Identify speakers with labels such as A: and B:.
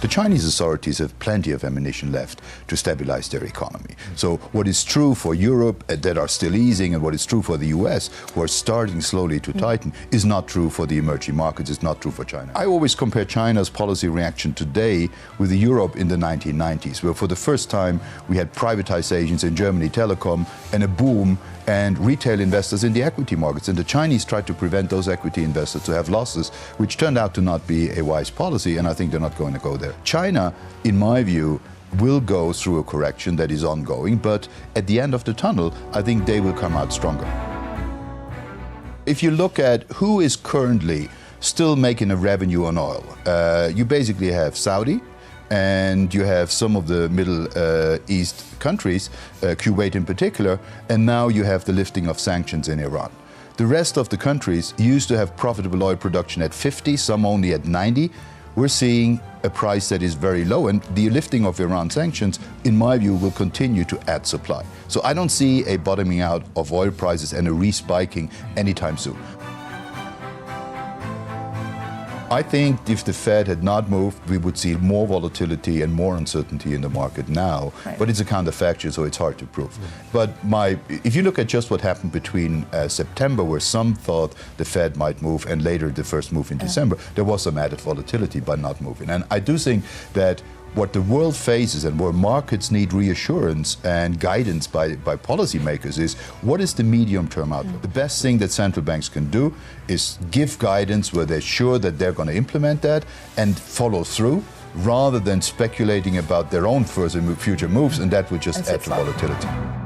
A: The Chinese authorities have plenty of ammunition left to stabilize their economy. So what is true for Europe that are still easing and what is true for the US who are starting slowly to tighten is not true for the emerging markets, it's not true for China. I always compare China's policy reaction today with Europe in the 1990s, where for the first time we had privatizations in Germany, telecom, and a boom and retail investors in the equity markets. And the Chinese tried to prevent those equity investors to have losses, which turned out to not be a wise policy, and I think they're not going to go there. China, in my view, will go through a correction that is ongoing, but at the end of the tunnel, I think they will come out stronger. If you look at who is currently still making a revenue on oil, you basically have Saudi, and you have some of the Middle East countries, Kuwait in particular, and now you have the lifting of sanctions in Iran. The rest of the countries used to have profitable oil production at 50, some only at 90. We're seeing a price that is very low, and the lifting of Iran sanctions, in my view, will continue to add supply. So I don't see a bottoming out of oil prices and a respiking anytime soon. I think if the Fed had not moved, we would see more volatility and more uncertainty in the market now. Right. But it's a counterfactual, so it's hard to prove. But if you look at just what happened between September, where some thought the Fed might move, and later the first move in December, there was some added volatility by not moving. And I do think that what the world faces and where markets need reassurance and guidance by policymakers is, what is the medium-term outlook? The best thing that central banks can do is give guidance where they're sure that they're going to implement that and follow through, rather than speculating about their own future moves, and that would just add to volatility.